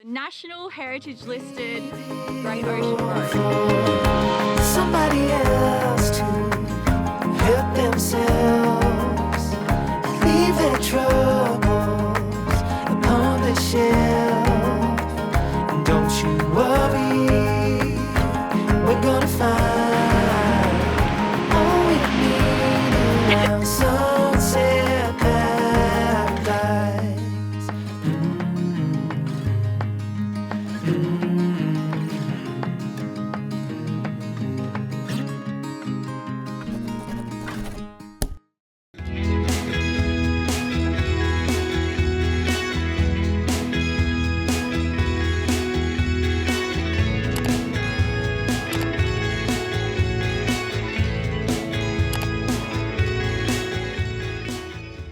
National Heritage listed Great Ocean Road. Somebody else to help themselves, leave their troubles upon the shelf. And don't you worry, we're gonna find all we need around Sunset Paradise.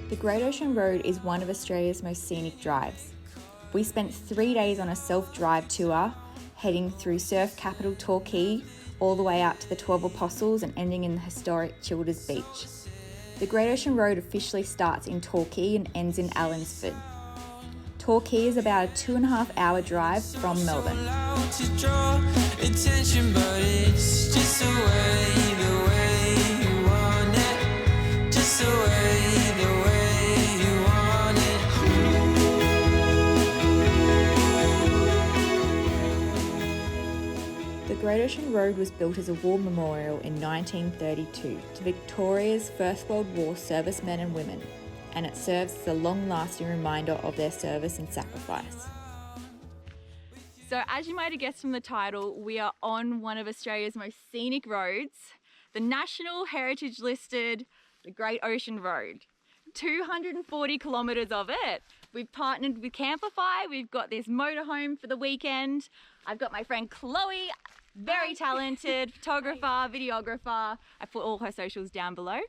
The Great Ocean Road is one of Australia's most scenic drives. We spent 3 days on a self-drive tour, heading through surf capital Torquay, all the way out to the 12 Apostles and ending in the historic Childers Beach. The Great Ocean Road officially starts in Torquay and ends in Allensford. Torquay is about a 2.5 hour drive from Melbourne. The Great Ocean Road was built as a war memorial in 1932 to Victoria's First World War servicemen and women, and it serves as a long-lasting reminder of their service and sacrifice. So as you might have guessed from the title, we are on one of Australia's most scenic roads, the National Heritage listed the Great Ocean Road. 240 kilometres of it. We've partnered with Camplify. We've got this motorhome for the weekend. I've got my friend Chloe, very talented photographer, videographer. I put all her socials down below.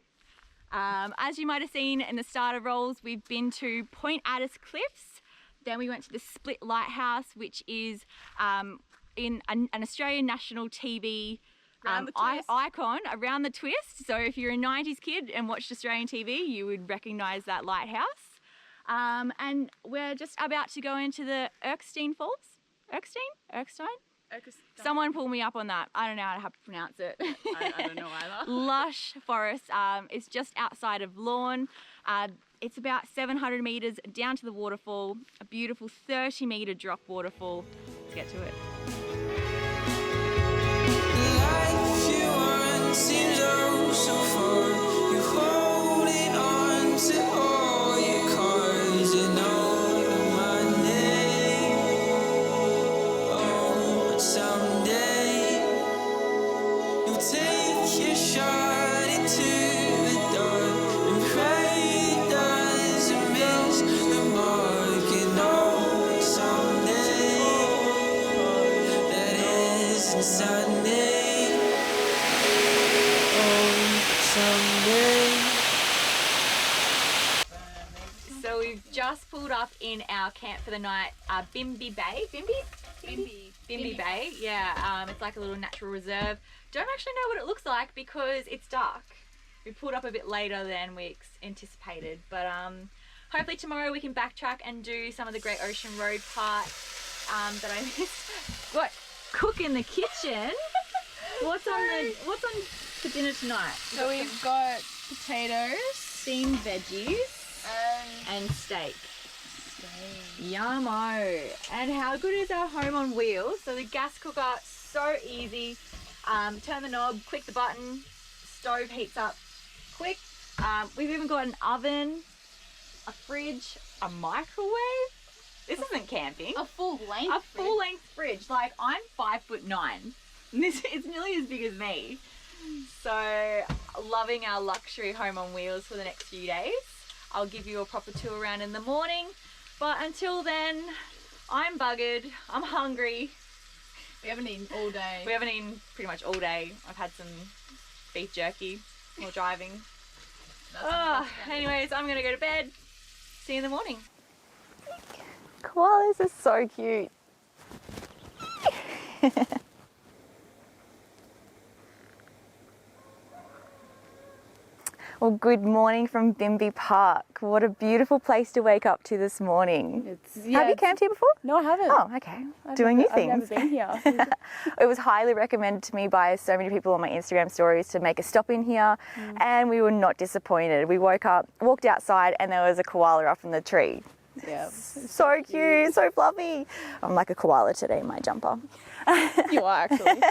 As you might have seen in the starter rolls, we've been to Point Addis Cliffs. Then we went to the Split Lighthouse, which is in an Australian national TV icon, Around the Twist. So if you're a 90s kid and watched Australian TV, you would recognise that lighthouse. And we're just about to go into the Erskine Falls. Erskine? Someone pull me up on that. I don't know how to pronounce it. I don't know either. Lush forest. It's just outside of Lorne. It's about 700 metres down to the waterfall. A beautiful 30-metre drop waterfall. Let's get to it. Seems oh so far. You're holding on to all your cards. You know my name. Oh, but someday you'll take your shot into the dark and pray it doesn't miss the mark. You know someday that isn't Sunday. So we've just pulled up in our camp for the night, Bimby Bay. Bimby Bay, yeah. It's like a little natural reserve. Don't actually know what it looks like because it's dark. We pulled up a bit later than we anticipated, but hopefully tomorrow we can backtrack and do some of the Great Ocean Road part that I missed. What? Cook in the kitchen? What's on for dinner tonight? So we've got potatoes, Steamed veggies and steak. Yummo. And how good is our home on wheels? So the gas cooker, so easy. Turn the knob, click the button, stove heats up quick. We've even got an oven, a fridge, a microwave. This isn't camping. a full length fridge. Like, I'm 5'9". And this is nearly as big as me. So loving our luxury home on wheels for the next few days. I'll give you a proper tour around in the morning, but until then I'm buggered, I'm hungry. We haven't eaten all day. We haven't eaten pretty much all day. I've had some beef jerky while driving. Anyways, I'm gonna go to bed. See you in the morning. Koalas are so cute. Well, good morning from Bimby Park. What a beautiful place to wake up to this morning. Have you camped here before? No, I haven't. Oh, okay. Doing new things. I've never been here. It was highly recommended to me by so many people on my Instagram stories to make a stop in here, and we were not disappointed. We woke up, walked outside, and there was a koala up in the tree. Yeah. So cute, so fluffy. I'm like a koala today in my jumper. You are actually.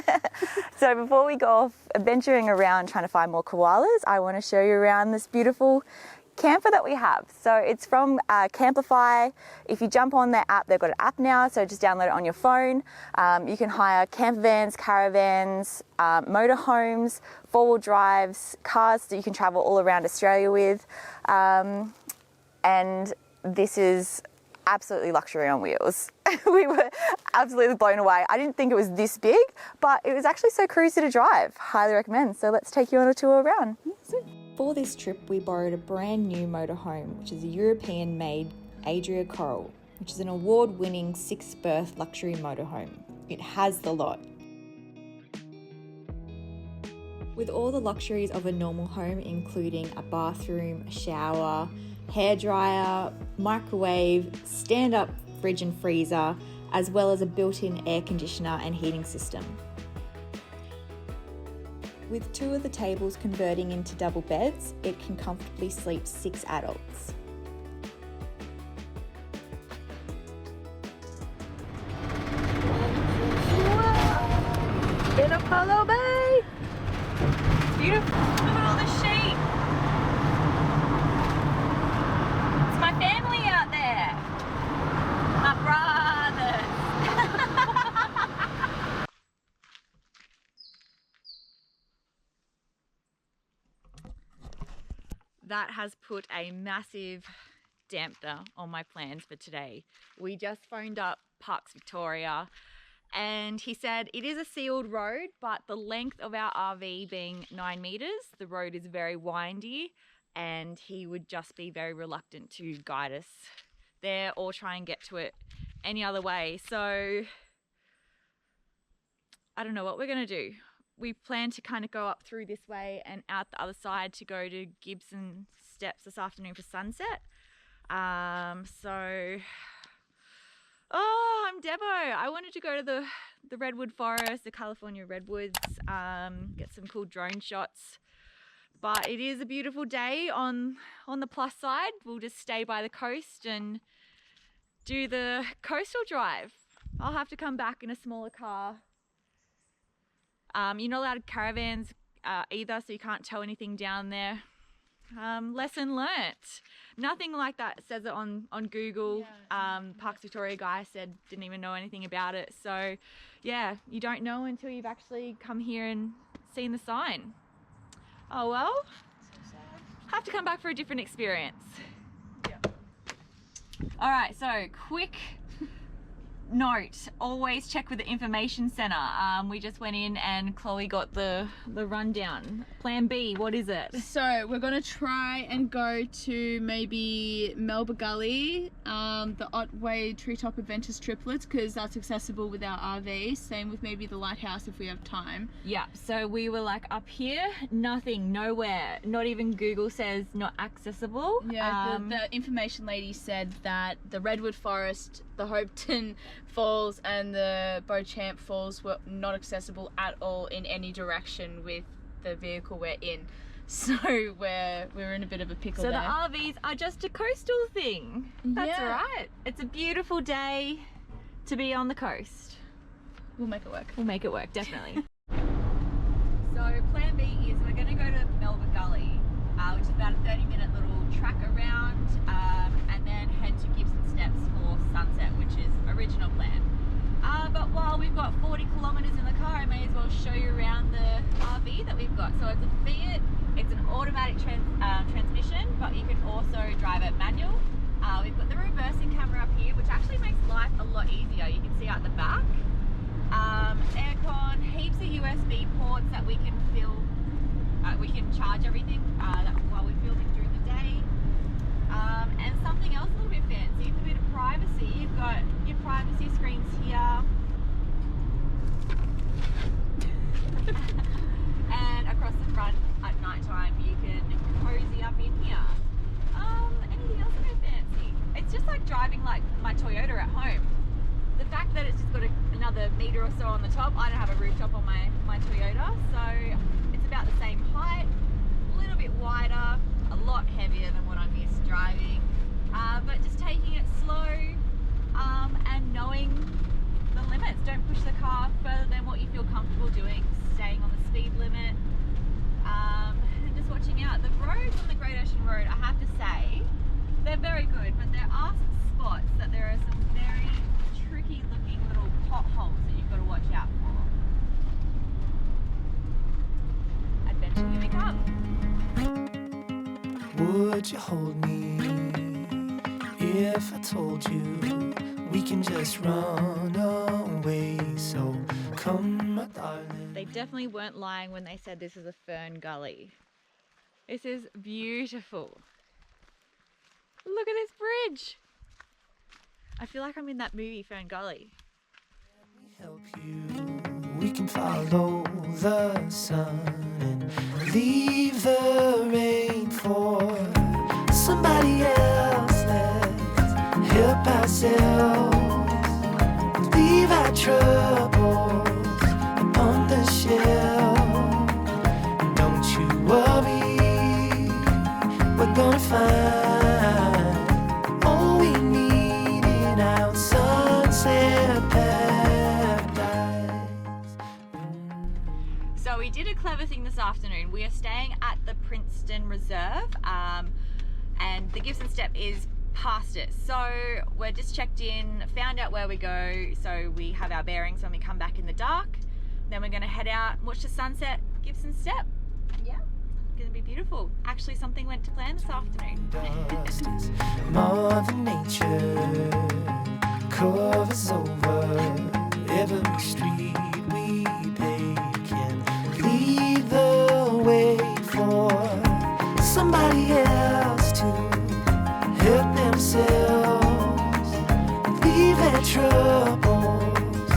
So before we go off adventuring around trying to find more koalas, I want to show you around this beautiful camper that we have. So it's from Camplify. If you jump on their app, they've got an app now, so just download it on your phone. You can hire camper vans, caravans, motorhomes, four-wheel drives, cars that you can travel all around Australia with. And this is absolutely luxury on wheels. We were absolutely blown away. I didn't think it was this big, but it was actually so cruisy to drive. Highly recommend. So let's take you on a tour around. For this trip, we borrowed a brand new motorhome, which is a European-made ADRIA Coral, which is an award-winning 6-berth luxury motorhome. It has the lot. With all the luxuries of a normal home, including a bathroom, a shower, hairdryer, microwave, stand-up fridge and freezer, as well as a built-in air conditioner and heating system. With 2 of the tables converting into double beds, it can comfortably sleep 6 adults. In Apollo Bay. It's beautiful. Look at all the sheep. It's my family out there. My brothers. That has put a massive damper on my plans for today. We just phoned up Parks Victoria, and he said it is a sealed road, but the length of our RV being 9 meters, the road is very windy, and he would just be very reluctant to guide us there or try and get to it any other way. So I don't know what we're gonna do. We plan to kind of go up through this way and out the other side to go to Gibson Steps this afternoon for sunset. I'm Debo. I wanted to go to the redwood forest, the California redwoods, get some cool drone shots. But it is a beautiful day on the plus side. We'll just stay by the coast and do the coastal drive. I'll have to come back in a smaller car. You're not allowed caravans either, so you can't tow anything down there. Lesson learnt. Nothing like that says it on Google. Parks Victoria guy said didn't even know anything about it. So yeah, you don't know until you've actually come here and seen the sign. Oh well, have to come back for a different experience. All right, so quick note, always check with the information center. We just went in and Chloe got the rundown. Plan B, what is it? So we're gonna try and go to maybe Melba Gully, the Otway Treetop Adventures Triplets, because that's accessible with our RV. Same with maybe the lighthouse if we have time. Yeah, so we were like up here, nothing, nowhere, not even Google says not accessible. Yeah, the information lady said that the Redwood Forest, the Hopeton Falls and the Beauchamp Falls were not accessible at all in any direction with the vehicle we're in. So we're in a bit of a pickle there. So the RVs are just a coastal thing. That's right. It's a beautiful day to be on the coast. We'll make it work. We'll make it work, definitely. So plan B is we're going to go to Melba Gully, which is about a 30-minute little track around, and then head to Gibson Steps for sunset, which is original plan. But while we've got 40 kilometres in the car, I may as well show you around the RV that we've got. So it's a Fiat, it's an automatic transmission, but you can also drive it manual. We've got the reversing camera up here, which actually makes life a lot easier. You can see out the back. Aircon, heaps of USB ports that we can we can charge everything while we're filming during the day. And something else a little bit fancy, a bit of privacy. You've got your privacy screens here. And across the front at night time you can cozy another metre or so on the top. I don't have a rooftop on my Toyota, so it's about the same height, a little bit wider, a lot heavier than what I'm used to driving, but just taking it slow and knowing the limits. Don't push the car further than what you feel comfortable doing, staying on the speed limit, and just watching out. The roads on the Great Ocean Road, I have to say, they're very good, but there are some spots that there are some very tricky looking little potholes that you've got to watch out for. Adventure, here we come. Would you hold me if I told you we can just run away? So come, my darling. They definitely weren't lying when they said this is a fern gully. This is beautiful. Look at this bridge. I feel like I'm in that movie, Fern Gully. Help you. We can follow the sun and leave the rain for somebody else. Let's help ourselves. Leave our troubles on the shelf. Don't you worry, we're gonna find all we need in our sunset paradise. So we did a clever thing this afternoon. We are staying at the Princeton Reserve, and the Gibson Step is past it. So we're just checked in, found out where we go, so we have our bearings when we come back in the dark. Then we're gonna head out and watch the sunset, Gibson Step. Yeah, it's gonna be beautiful. Actually, something went to plan this afternoon. Dust is Mother Nature covers over every street we pave, can lead the way for somebody else to help themselves, leave their troubles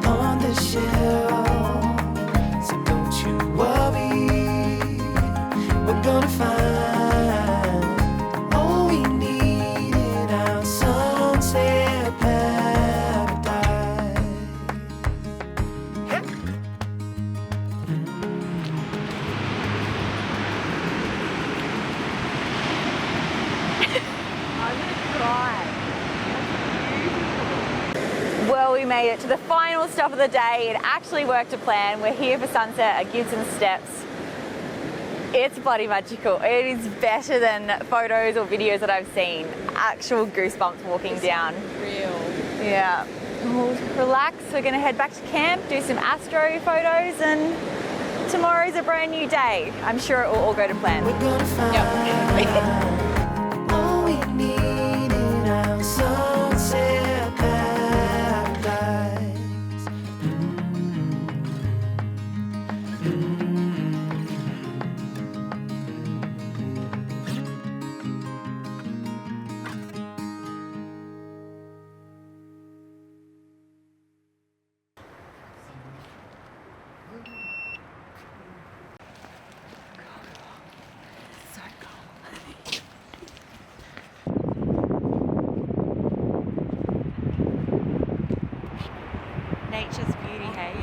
on the shelf. So don't you worry, we're gonna find all we need in our sunset paradise. Well, we made it to the final stop of the day. It actually worked to plan. We're here for sunset at Gibson Steps. It's bloody magical. It is better than photos or videos that I've seen. Actual goosebumps walking down. Real. Yeah. We'll relax. We're going to head back to camp, do some astro photos, and tomorrow's a brand new day. I'm sure it will all go to plan. We're gonna find all we need in our sunset paradise. So cool. Nature's beauty, hey?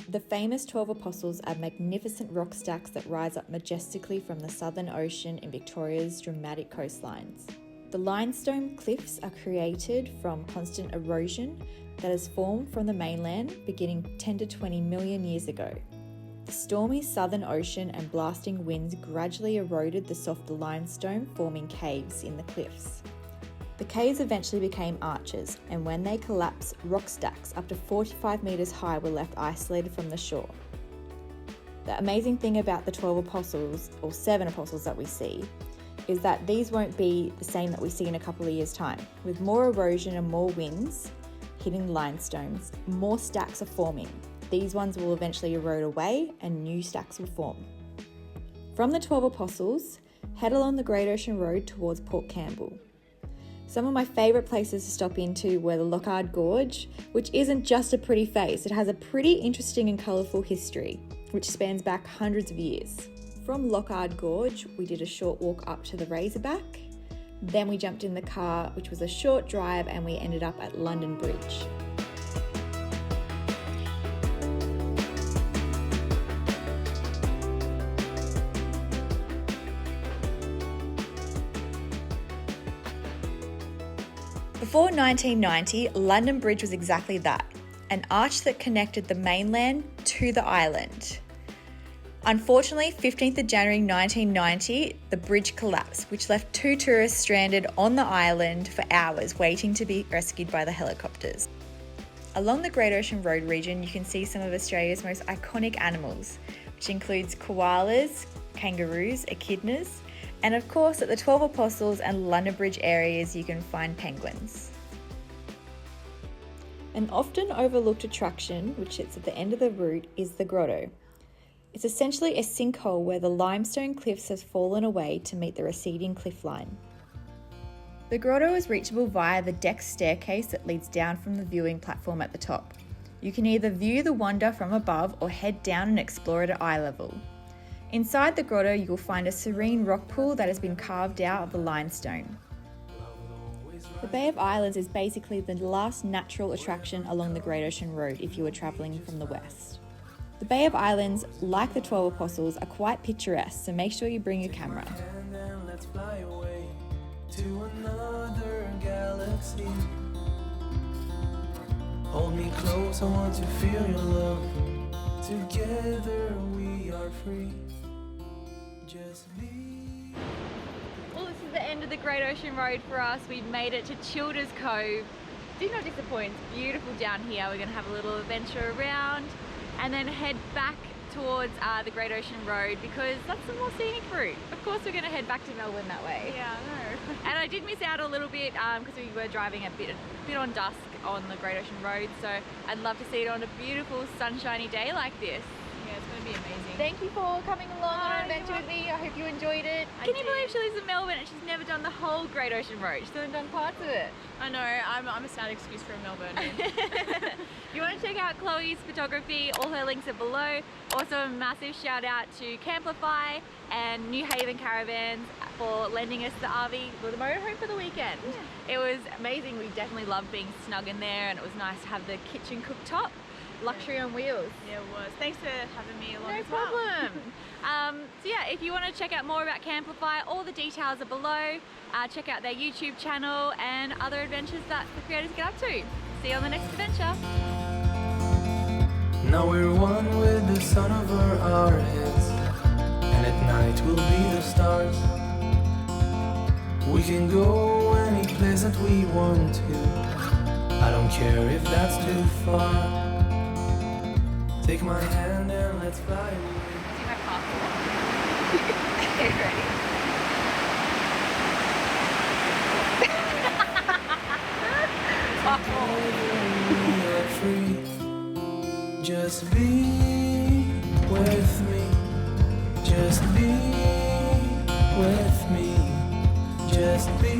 The famous 12 Apostles are magnificent rock stacks that rise up majestically from the Southern Ocean in Victoria's dramatic coastlines. The limestone cliffs are created from constant erosion that has formed from the mainland beginning 10 to 20 million years ago. The stormy Southern Ocean and blasting winds gradually eroded the softer limestone, forming caves in the cliffs. The caves eventually became arches, and when they collapsed, rock stacks up to 45 metres high were left isolated from the shore. The amazing thing about the 12 apostles, or 7 apostles that we see, is that these won't be the same that we see in a couple of years' time. With more erosion and more winds hitting limestones, more stacks are forming. These ones will eventually erode away and new stacks will form. From the 12 apostles, head along the Great Ocean Road towards Port Campbell. Some of my favourite places to stop into were the Lockhart Gorge, which isn't just a pretty face, it has a pretty interesting and colourful history, which spans back hundreds of years. From Lockhart Gorge, we did a short walk up to the Razorback, Then we jumped in the car, which was a short drive, and we ended up at London Bridge. Before 1990, London Bridge was exactly that, an arch that connected the mainland to the island. Unfortunately, 15th of January 1990, the bridge collapsed, which left 2 tourists stranded on the island for hours waiting to be rescued by the helicopters. Along the Great Ocean Road region, you can see some of Australia's most iconic animals, which includes koalas, kangaroos, echidnas, and of course at the 12 Apostles and London Bridge areas you can find penguins. An often overlooked attraction, which sits at the end of the route, is the Grotto. It's essentially a sinkhole where the limestone cliffs have fallen away to meet the receding cliff line. The grotto is reachable via the deck staircase that leads down from the viewing platform at the top. You can either view the wonder from above or head down and explore it at eye level. Inside the grotto, you will find a serene rock pool that has been carved out of the limestone. The Bay of Islands is basically the last natural attraction along the Great Ocean Road if you are travelling from the west. The Bay of Islands, like the 12 Apostles, are quite picturesque, so make sure you bring your camera. And then let's fly away to another galaxy. Hold me close, I want to feel your love. Together we are free. Just be. Well, this is the end of the Great Ocean Road for us. We've made it to Childers Cove. Do not disappoint, it's beautiful down here. We're going to have a little adventure around and then head back towards the Great Ocean Road because that's the more scenic route. Of course we're going to head back to Melbourne that way. Yeah, I know. And I did miss out a little bit because we were driving a bit on dusk on the Great Ocean Road, so I'd love to see it on a beautiful sunshiny day like this. Yeah, it's going to be amazing. Thank you for coming along on an Hi, adventure with me. I hope you enjoyed it. I Can you did. believe she lives in Melbourne and she's never done the whole Great Ocean Road? She's only done parts of it. I know, I'm a sad excuse for Melbourne. If you want to check out Chloe's photography, all her links are below. Also a massive shout out to Camplify and New Haven Caravans for lending us the RV, or the motorhome for the weekend. Yeah. It was amazing. We definitely loved being snug in there and it was nice to have the kitchen cooktop. Luxury on wheels. Yeah, it was. Thanks for having me along No as well. problem. So yeah, if you want to check out more about Camplify, all the details are below. Check out their YouTube channel and other adventures that the creators get up to. See you on the next adventure. Now we're one with the sun over our heads, and at night we'll be the stars. We can go any place that we want to. I don't care if that's too far. Take my hand and let's fly away. See my passport. Okay, ready? We are free. Just be with me. Just be with me. Just be